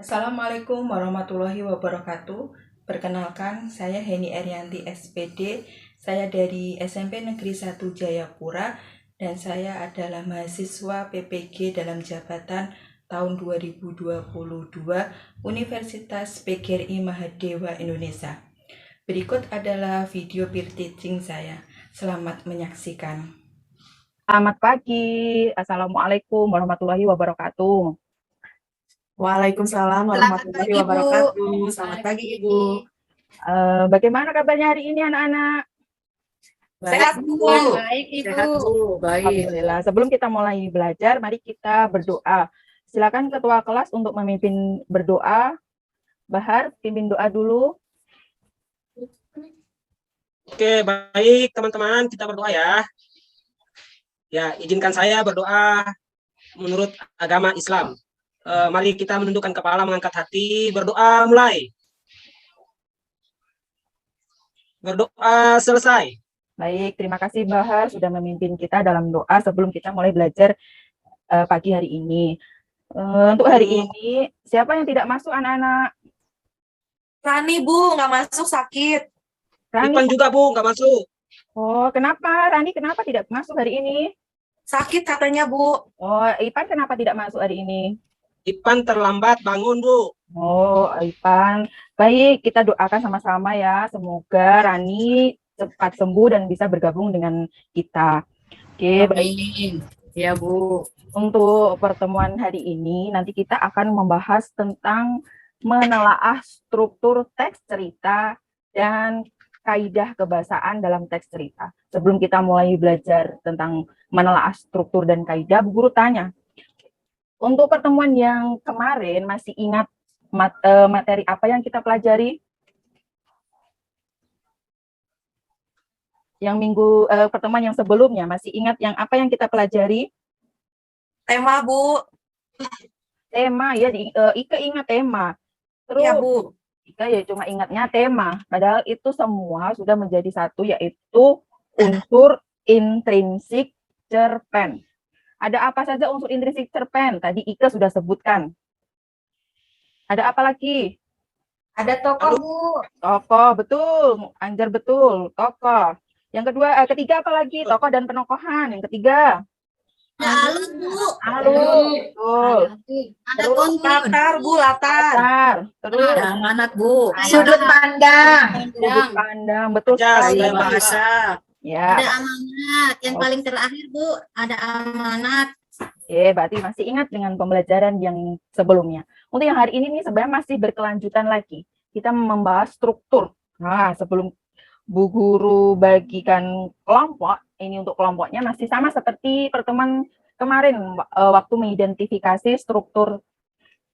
Assalamualaikum warahmatullahi wabarakatuh. Perkenalkan, saya Heni Erianti SPD. Saya dari SMP Negeri 1 Jayapura dan saya adalah mahasiswa PPG dalam jabatan tahun 2022 Universitas PGRI Mahadewa Indonesia. Berikut adalah video peer teaching saya. Selamat menyaksikan. Selamat pagi. Assalamualaikum warahmatullahi wabarakatuh. Waalaikumsalam warahmatullahi wabarakatuh. Selamat pagi, Ibu. Bagaimana kabarnya hari ini anak-anak? Sehat, Bu. Baik, Ibu. Sehat, Bu. Baik. Alhamdulillah. Sebelum kita mulai belajar, mari kita berdoa. Silakan ketua kelas untuk memimpin berdoa. Bahar, pimpin doa dulu. Oke, baik teman-teman, kita berdoa ya. Ya, izinkan saya berdoa menurut agama Islam. Mari kita menundukkan kepala, mengangkat hati, berdoa mulai. Berdoa selesai. Baik, terima kasih Bahar sudah memimpin kita dalam doa sebelum kita mulai belajar pagi hari ini. Untuk hari ini, siapa yang tidak masuk anak-anak? Rani, Bu, nggak masuk sakit. Rani. Ipan juga, Bu, nggak masuk. Oh, kenapa? Rani kenapa tidak masuk hari ini? Sakit katanya, Bu. Oh, Ipan kenapa tidak masuk hari ini? Ipan terlambat bangun, Bu. Oh, Ipan. Baik, kita doakan sama-sama ya. Semoga Rani cepat sembuh dan bisa bergabung dengan kita. Oke, baik. Ya, Bu. Untuk pertemuan hari ini, nanti kita akan membahas tentang menelaah struktur teks cerita dan kaidah kebahasaan dalam teks cerita. Sebelum kita mulai belajar tentang menelaah struktur dan kaidah, Bu Guru tanya, untuk pertemuan yang kemarin masih ingat materi apa yang kita pelajari? Yang pertemuan yang sebelumnya masih ingat yang apa yang kita pelajari? Tema, Bu. Tema ya, Ika ingat tema. Terus Ya, Bu. Ika ya cuma ingatnya tema. Padahal itu semua sudah menjadi satu, yaitu unsur intrinsik cerpen. Ada apa saja unsur intrinsik cerpen? Tadi Ika sudah sebutkan. Ada apa lagi? Ada tokoh, Bu. Tokoh, betul. Anjar betul. Tokoh. Yang ketiga apa lagi? Tokoh dan penokohan. Yang ketiga. Alur, Bu. Alur, betul. Ada Terus kontur. Latar, Bu, latar. Latar. Terus Ada amanat, Bu. Sudut pandang. sudut pandang. Betul Ya, sekali. sudah Bahasa. Ya. Ada amanat. Yang paling terakhir, Bu, ada amanat. Berarti masih ingat dengan pembelajaran yang sebelumnya. Untuk yang hari ini nih sebenarnya masih berkelanjutan lagi. Kita membahas struktur. Nah, sebelum Bu Guru bagikan kelompok, ini untuk kelompoknya masih sama seperti pertemuan kemarin waktu mengidentifikasi struktur,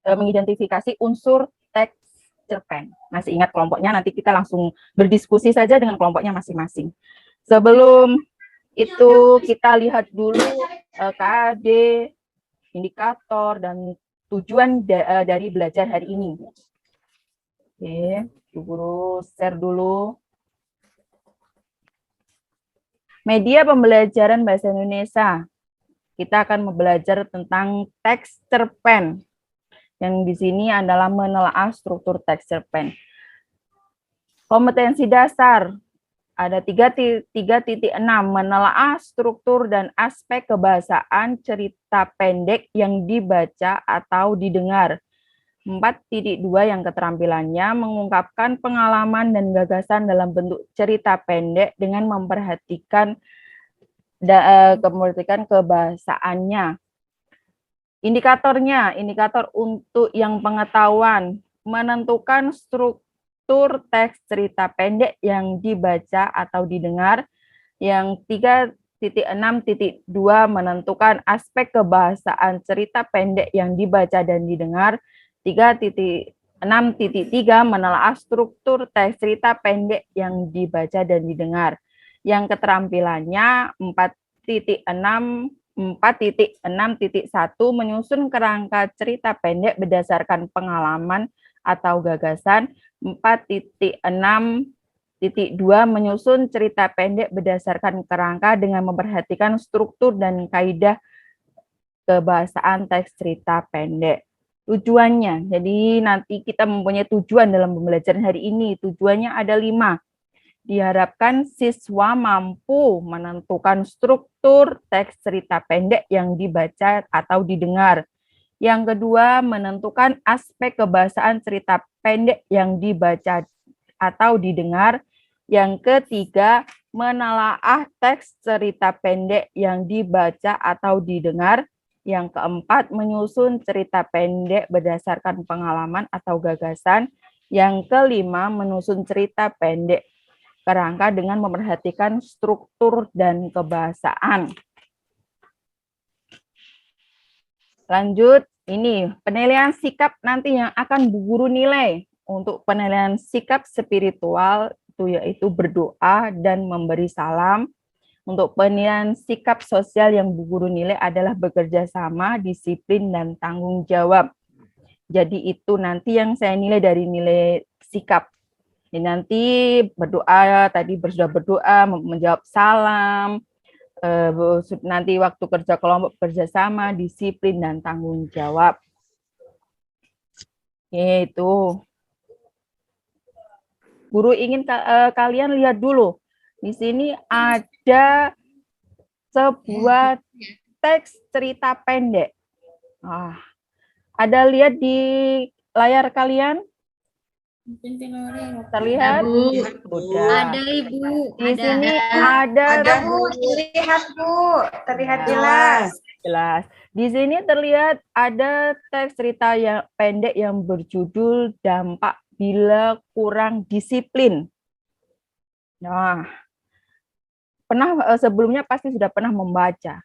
mengidentifikasi unsur teks cerpen. Masih ingat kelompoknya? Nanti kita langsung berdiskusi saja dengan kelompoknya masing-masing. Sebelum itu kita lihat dulu KAD, indikator, dan tujuan dari belajar hari ini. Oke, Bu Guru share dulu. Media pembelajaran bahasa Indonesia. Kita akan belajar tentang teks cerpen. Yang di sini adalah menelaah struktur teks cerpen. Kompetensi dasar. Ada 3.6 menelaah struktur dan aspek kebahasaan cerita pendek yang dibaca atau didengar. 4.2 yang keterampilannya mengungkapkan pengalaman dan gagasan dalam bentuk cerita pendek dengan memperhatikan kebahasaannya. Indikatornya, indikator untuk yang pengetahuan, menentukan struktur teks cerita pendek yang dibaca atau didengar. Yang 3.6.2 menentukan aspek kebahasaan cerita pendek yang dibaca dan didengar. 3.6.3 menelaah struktur teks cerita pendek yang dibaca dan didengar. Yang keterampilannya 4.6.1 menyusun kerangka cerita pendek berdasarkan pengalaman atau gagasan. 4.6.2 menyusun cerita pendek berdasarkan kerangka dengan memperhatikan struktur dan kaidah kebahasaan teks cerita pendek. Tujuannya, jadi nanti kita mempunyai tujuan dalam pembelajaran hari ini. Tujuannya ada 5. Diharapkan siswa mampu menentukan struktur teks cerita pendek yang dibaca atau didengar. Yang kedua, menentukan aspek kebahasaan cerita pendek yang dibaca atau didengar. Yang ketiga, menelaah teks cerita pendek yang dibaca atau didengar. Yang keempat, menyusun cerita pendek berdasarkan pengalaman atau gagasan. Yang kelima, menyusun cerita pendek kerangka dengan memperhatikan struktur dan kebahasaan. Lanjut, ini penilaian sikap nanti yang akan Bu Guru nilai. Untuk penilaian sikap spiritual itu yaitu berdoa dan memberi salam. Untuk penilaian sikap sosial yang Bu Guru nilai adalah bekerja sama, disiplin, dan tanggung jawab. Jadi itu nanti yang saya nilai dari nilai sikap. Ini nanti berdoa, tadi sudah berdoa, menjawab salam, nanti waktu kerja kelompok, kerja sama, disiplin, dan tanggung jawab. Itu. Guru ingin kalian lihat dulu. Di sini ada sebuah teks cerita pendek. Ada lihat di layar kalian? Terlihat? Udah. Ada Ibu. Di sini ada Bu, terlihat Bu, terlihat jelas. Jelas. Di sini terlihat ada teks cerita yang pendek yang berjudul Dampak Bila Kurang Disiplin. Nah, sebelumnya pasti sudah pernah membaca.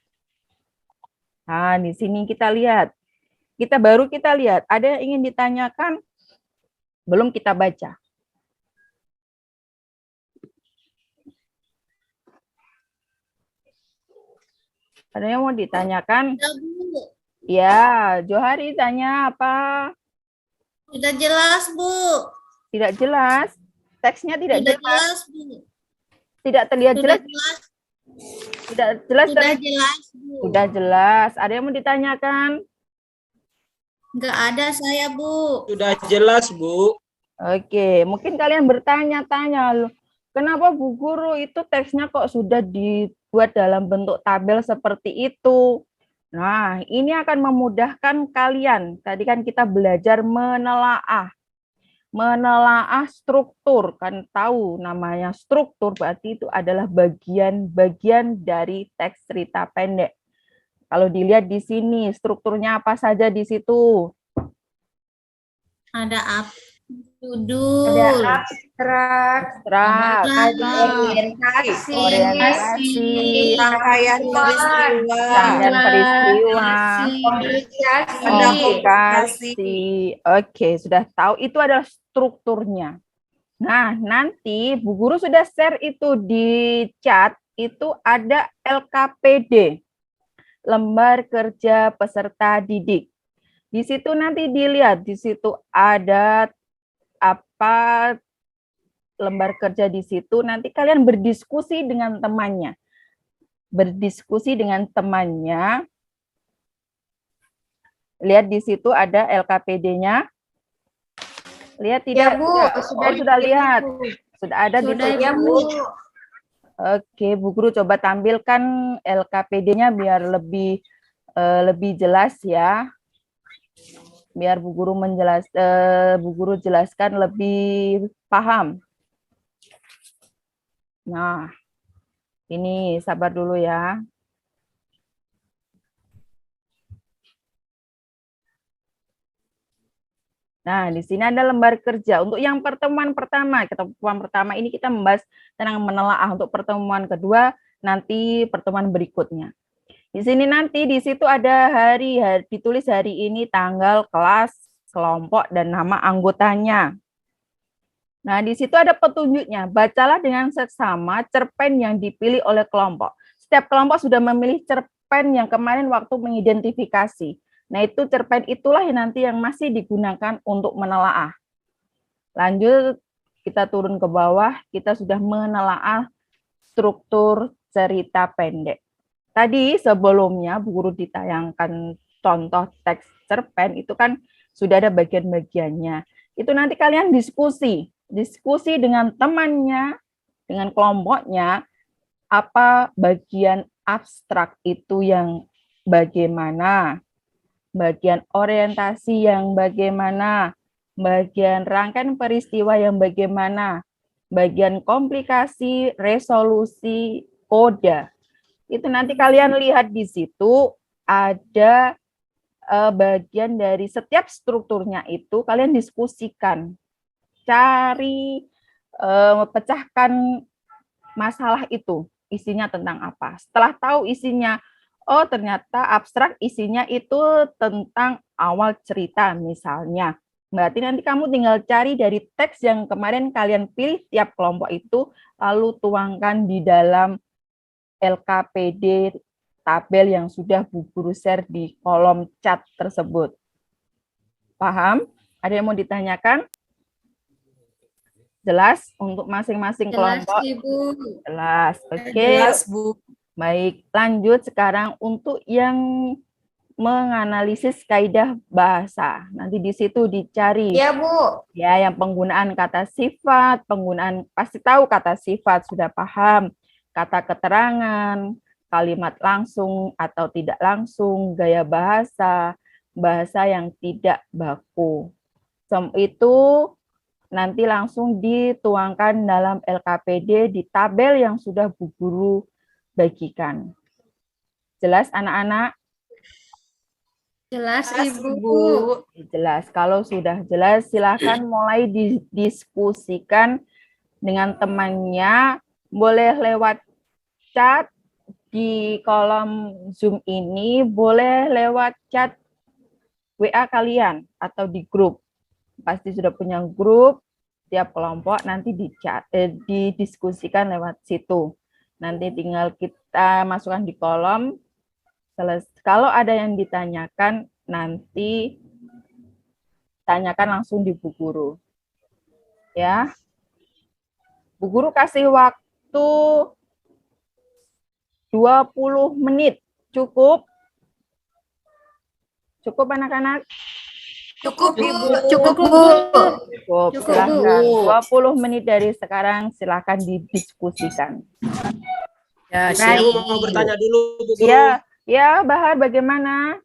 Nah, di sini kita lihat. Kita lihat. Ada yang ingin ditanyakan? Belum kita baca. Ada yang mau ditanyakan? Ya, Johari tanya apa? Sudah jelas, Bu. Tidak jelas. Teksnya tidak Sudah jelas. jelas, Bu. Tidak terlihat Sudah jelas. jelas. Tidak jelas. Sudah jelas, Bu. Sudah jelas. Ada yang mau ditanyakan? Enggak ada saya, Bu. Sudah jelas, Bu. Oke, mungkin kalian bertanya-tanya loh, kenapa Bu Guru itu teksnya kok sudah dibuat dalam bentuk tabel seperti itu? Nah, ini akan memudahkan kalian. Tadi kan kita belajar menelaah. Menelaah struktur, kan tahu namanya struktur berarti itu adalah bagian-bagian dari teks cerita pendek. Kalau dilihat di sini, strukturnya apa saja di situ? Ada judul. Ada abstrak, orientasi. rangkaian peristiwa, Rangkaian peristiwa, komunikasi. Oke, sudah tahu itu adalah strukturnya. Nah, nanti Bu Guru sudah share itu di chat, itu ada LKPD, Lembar Kerja Peserta Didik. Di situ nanti dilihat, di situ ada apa lembar kerja di situ, nanti kalian berdiskusi dengan temannya. Lihat di situ ada LKPD-nya. Lihat tidak? Ya, Bu, sudah lihat. Sudah ada di situ. Ya, Bu. Oke, Bu Guru coba tampilkan LKPD-nya biar lebih jelas ya. Biar Bu Guru jelaskan lebih paham. Nah, ini sabar dulu ya. Nah, di sini ada lembar kerja. Untuk yang pertemuan pertama ini kita membahas tentang menelaah. Untuk pertemuan kedua, nanti pertemuan berikutnya. Di sini nanti di situ ada hari ditulis hari ini, tanggal, kelas, kelompok, dan nama anggotanya. Nah, di situ ada petunjuknya. Bacalah dengan seksama cerpen yang dipilih oleh kelompok. Setiap kelompok sudah memilih cerpen yang kemarin waktu mengidentifikasi. Nah, itu cerpen itulah yang nanti yang masih digunakan untuk menelaah. Lanjut, kita turun ke bawah, kita sudah menelaah struktur cerita pendek. Tadi sebelumnya Bu Guru ditayangkan contoh teks cerpen, itu kan sudah ada bagian-bagiannya. Itu nanti kalian diskusi dengan temannya, dengan kelompoknya, apa bagian abstrak itu yang bagaimana, bagian orientasi yang bagaimana, bagian rangkaian peristiwa yang bagaimana, bagian komplikasi, resolusi, kode. Itu nanti kalian lihat di situ ada bagian dari setiap strukturnya itu kalian diskusikan. Cari, pecahkan masalah itu, isinya tentang apa. Setelah tahu isinya, oh ternyata abstrak isinya itu tentang awal cerita misalnya. Berarti nanti kamu tinggal cari dari teks yang kemarin kalian pilih tiap kelompok itu, lalu tuangkan di dalam LKPD tabel yang sudah Bu Guru share di kolom chat tersebut. Paham? Ada yang mau ditanyakan? Jelas untuk masing-masing Jelas, kelompok? Ibu. Jelas. Oke. Jelas, Bu. Baik, lanjut sekarang untuk yang menganalisis kaidah bahasa. Nanti di situ dicari Ya, Bu. ya yang penggunaan kata sifat, penggunaan pasti tahu kata sifat, sudah paham. Kata keterangan, kalimat langsung atau tidak langsung, gaya bahasa, bahasa yang tidak baku. Itu nanti langsung dituangkan dalam LKPD di tabel yang sudah Bu Guru bagikan. Jelas anak-anak? Jelas, Jelas, Ibu. Bu. Jelas. Kalau sudah jelas, silakan mulai didiskusikan dengan temannya. Boleh lewat chat di kolom Zoom ini, boleh lewat chat WA kalian atau di grup. Pasti sudah punya grup, tiap kelompok nanti didiskusikan lewat situ. Nanti tinggal kita masukkan di kolom. Kalau ada yang ditanyakan, nanti tanyakan langsung di Bu Guru. Ya. Bu Guru kasih waktu 20 menit. Cukup? Cukup anak-anak? Cukup, Bu. Cukup, Bu. Cukup, Cukup, silahkan. Bu. 20 menit dari sekarang silahkan didiskusikan. Ya, Saya siap. mau bertanya dulu, Bu Guru. Ya, Bahar bagaimana?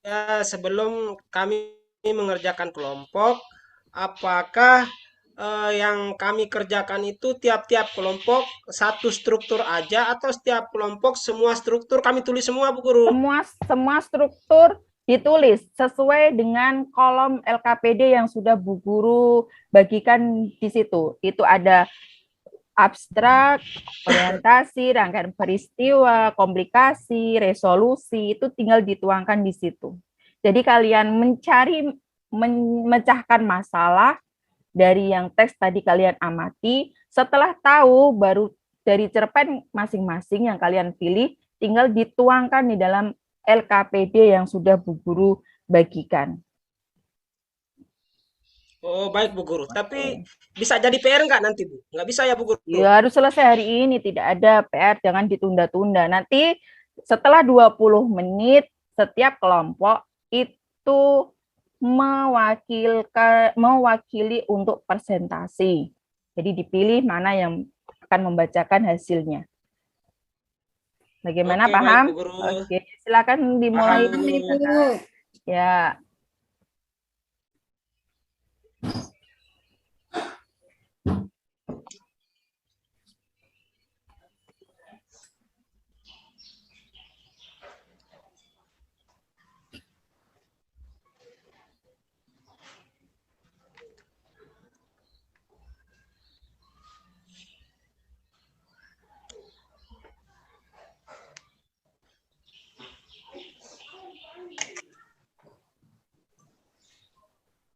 Ya, sebelum kami mengerjakan kelompok, apakah yang kami kerjakan itu tiap-tiap kelompok satu struktur aja atau setiap kelompok semua struktur kami tulis semua, Bu Guru? Semua struktur ditulis sesuai dengan kolom LKPD yang sudah Bu Guru bagikan di situ. Itu ada abstrak, orientasi, rangkaian peristiwa, komplikasi, resolusi, itu tinggal dituangkan di situ. Jadi kalian memecahkan masalah dari yang teks tadi kalian amati, setelah tahu baru dari cerpen masing-masing yang kalian pilih, tinggal dituangkan di dalam LKPD yang sudah Bu Guru bagikan. Oh, baik Bu Guru. Tapi bisa jadi PR nggak nanti, Bu? Nggak bisa ya, Bu Guru? Ya, harus selesai hari ini, tidak ada PR, jangan ditunda-tunda. Nanti setelah 20 menit, setiap kelompok itu mewakili untuk presentasi. Jadi dipilih mana yang akan membacakan hasilnya. Bagaimana, Oke, paham? baik, Bu Guru. Oke, silakan dimulai. Paham, Bu Guru. Ya.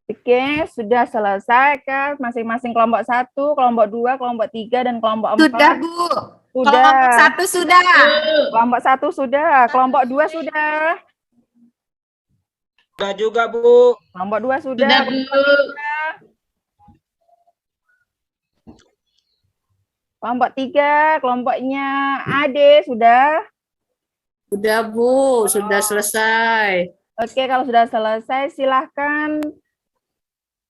Oke, sudah selesai kan? Masing-masing kelompok 1, kelompok 2, kelompok 3, dan kelompok 4. Sudah, Bu. Sudah. Kelompok 1 sudah. Kelompok 1 sudah, kelompok 2 sudah. Sudah juga, Bu. Kelompok 2 sudah. Kelompok 3, kelompoknya Ade sudah. Sudah, Bu. Sudah selesai. Oke, kalau sudah selesai, silahkan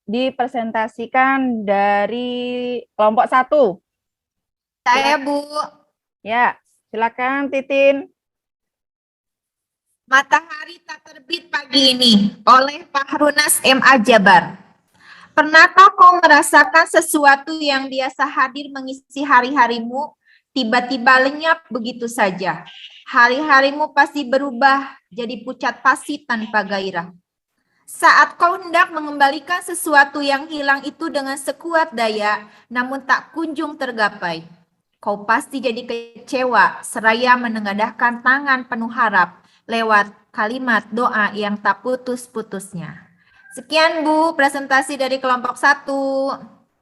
dipresentasikan dari kelompok 1. Saya, Bu. Ya, silakan Titin. Matahari tak terbit pagi ini oleh Pak Harunaz M.A. Jabar. Pernahkah kau merasakan sesuatu yang biasa hadir mengisi hari-harimu, tiba-tiba lenyap begitu saja? Hari-harimu pasti berubah jadi pucat pasi tanpa gairah. Saat kau hendak mengembalikan sesuatu yang hilang itu dengan sekuat daya, namun tak kunjung tergapai. Kau pasti jadi kecewa seraya menengadahkan tangan penuh harap lewat kalimat doa yang tak putus-putusnya. Sekian Bu, presentasi dari kelompok 1.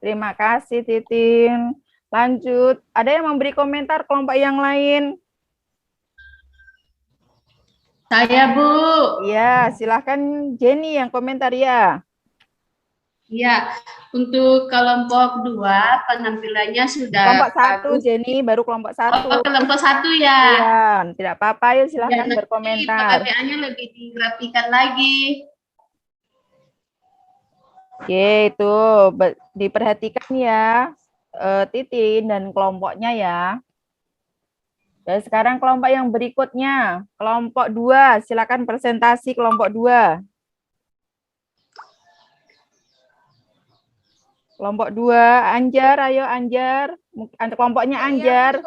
Terima kasih Titin. Lanjut, ada yang memberi komentar kelompok yang lain? Saya, Bu. Ya, silahkan Jenny yang komentar ya. Ya, untuk kelompok 2 penampilannya sudah Kelompok 1 bagus. Jenny, baru kelompok 1. Oh, kelompok 1 ya. Iya, tidak apa-apa ya, silahkan Ya, nanti berkomentar. pengertiannya lebih dirapikan lagi. Oke, itu diperhatikan ya, Titin dan kelompoknya ya. Dan sekarang kelompok yang berikutnya, kelompok 2, silakan presentasi kelompok 2. Kelompok 2, Anjar, ayo Anjar. Kelompoknya Anjar.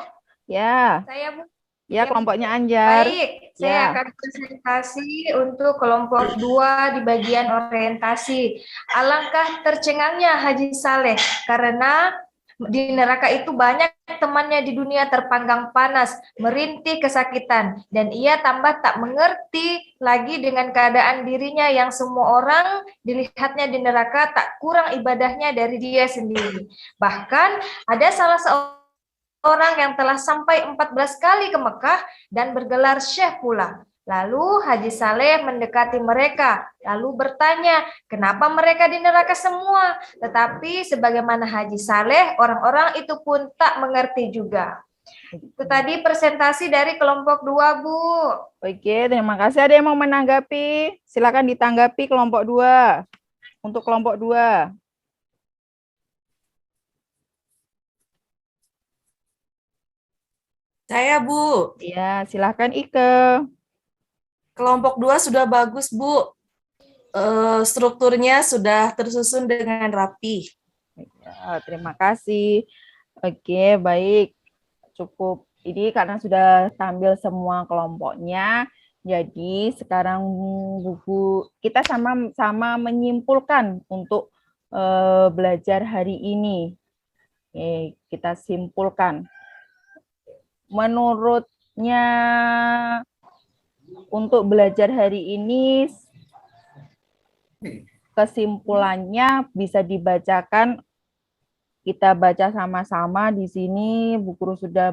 Ya, Saya, Bu. ya kelompoknya Anjar. Baik, saya Ya. akan presentasi untuk kelompok 2 di bagian orientasi. Alangkah tercengangnya Haji Saleh karena di neraka itu banyak temannya di dunia terpanggang panas, merintih kesakitan, dan ia tambah tak mengerti lagi dengan keadaan dirinya yang semua orang dilihatnya di neraka tak kurang ibadahnya dari dia sendiri. Bahkan ada salah seorang yang telah sampai 14 kali ke Mekah dan bergelar syekh pula. Lalu Haji Saleh mendekati mereka, lalu bertanya, kenapa mereka di neraka semua? Tetapi sebagaimana Haji Saleh, orang-orang itu pun tak mengerti juga. Itu tadi presentasi dari kelompok 2, Bu. Oke, terima kasih. Ada yang mau menanggapi? Silakan ditanggapi kelompok 2. Untuk kelompok 2. Saya, Bu. Ya, silakan Ike. Kelompok 2 sudah bagus, Bu. Strukturnya sudah tersusun dengan rapi. Ya, terima kasih. Oke, baik. Cukup ini karena sudah tampil semua kelompoknya. Jadi sekarang buku kita sama-sama menyimpulkan untuk belajar hari ini. Oke, kita simpulkan. Menurutnya untuk belajar hari ini kesimpulannya bisa dibacakan, kita baca sama-sama di sini. Bu Guru sudah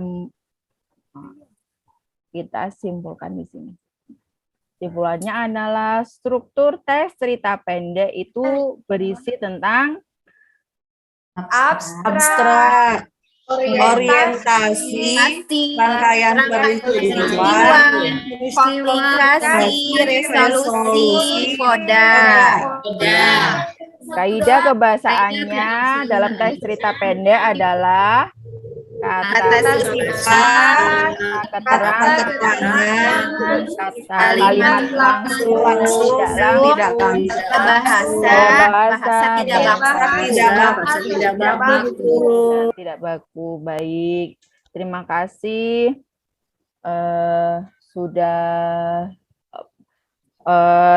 kita simpulkan di sini. Simpulannya adalah struktur tes cerita pendek itu berisi tentang Abstrak, orientasi, rangkaian peristiwa, komunikasi, resolusi, koda. kaidah kebahasaannya dalam tes cerita pendek adalah kata sifat, keterangan, kalimat langsung, tidak tidak baku. Baik, terima kasih sudah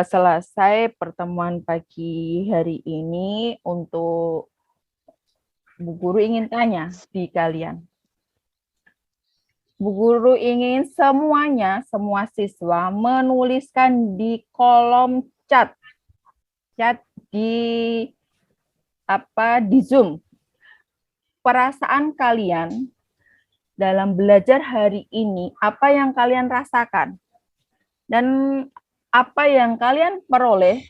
selesai pertemuan pagi hari ini. Untuk Bu Guru ingin tanya di kalian. Bu Guru ingin semuanya, semua siswa menuliskan di kolom chat di Zoom. Perasaan kalian dalam belajar hari ini, apa yang kalian rasakan dan apa yang kalian peroleh,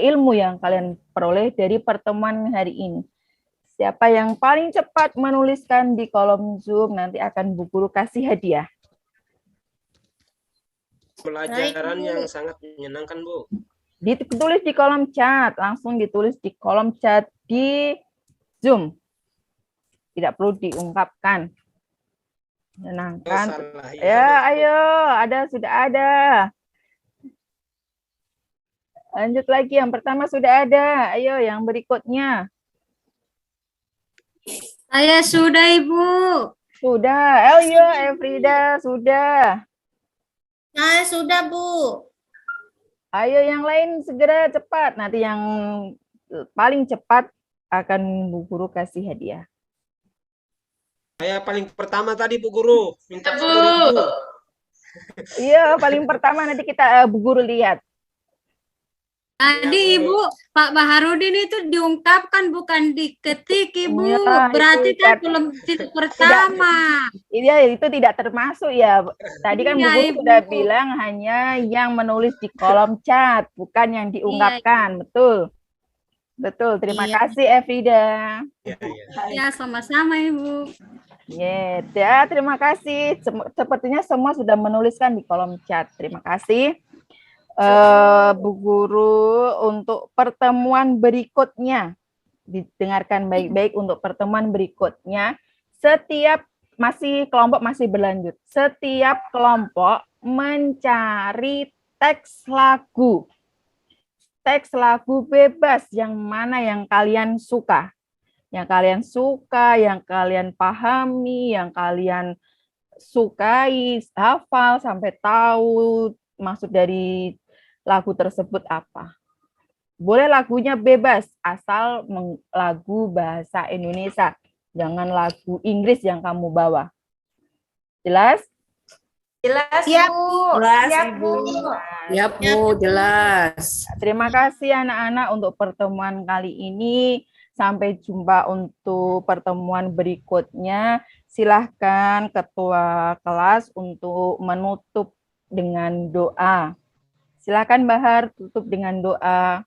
ilmu yang kalian peroleh dari pertemuan hari ini. Siapa yang paling cepat menuliskan di kolom Zoom, nanti akan Bu Guru kasih hadiah. Pelajaran Baik, Bu. yang sangat menyenangkan, Bu. Ditulis di kolom chat, langsung ditulis di kolom chat di Zoom. Tidak perlu diungkapkan. Oh, Menyenangkan. salah. Ya, ayo, sudah ada. Lanjut lagi, yang pertama sudah ada. Ayo, yang berikutnya. Saya sudah, Ibu. Sudah. Elio, Efrida, sudah. Saya sudah, Bu. Ayo yang lain segera cepat. Nanti yang paling cepat akan Bu Guru kasih hadiah. Saya paling pertama tadi, Bu Guru. Minta Bu. 10.000. Iya, paling pertama nanti kita Bu Guru lihat. Tadi Bu. Ibu, Pak Baharudin itu diungkapkan bukan diketik, Ibu. Ya, Berarti itu kan kan belum titik pertama. Iya, itu tidak termasuk ya. Tadi kan Bu Iya, Guru Ibu. sudah bilang hanya yang menulis di kolom chat, bukan yang diungkapkan. Betul. Betul. Terima Iya. kasih Efrida. Ya, ya. Ya, sama-sama, Ibu. Ya, terima kasih. Sepertinya semua sudah menuliskan di kolom chat. Terima kasih. Bu Guru, untuk pertemuan berikutnya, didengarkan baik-baik untuk pertemuan berikutnya. Kelompok masih berlanjut. Setiap kelompok mencari teks lagu. Teks lagu bebas yang mana yang kalian suka. Yang kalian suka, yang kalian pahami, yang kalian sukai, hafal sampai tahu maksud dari lagu tersebut apa. Boleh lagunya bebas, asal lagu bahasa Indonesia. Jangan lagu Inggris yang kamu bawa. Jelas? Jelas, Siap, Bu. Jelas, Siap, Ibu. Bu. Ya, Bu, jelas. Terima kasih anak-anak untuk pertemuan kali ini. Sampai jumpa untuk pertemuan berikutnya. Silahkan Ketua kelas untuk menutup dengan doa. Silakan Bahar, tutup dengan doa.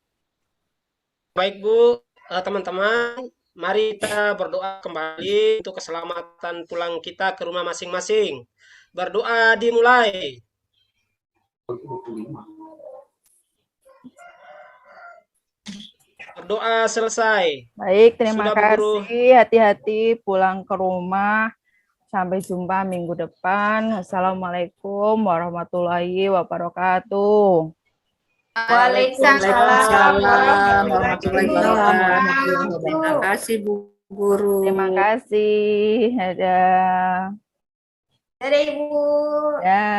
Baik, Bu. Teman-teman, mari kita berdoa kembali untuk keselamatan pulang kita ke rumah masing-masing. Berdoa dimulai. Berdoa selesai. Baik, terima Sudah, Bu Guru. kasih. Hati-hati pulang ke rumah. Sampai jumpa minggu depan. Assalamualaikum warahmatullahi wabarakatuh. Waalaikumsalam warahmatullahi wabarakatuh. Terima kasih, Bu Guru. Terima kasih. Dadah. Dadah, Ibu. Ya.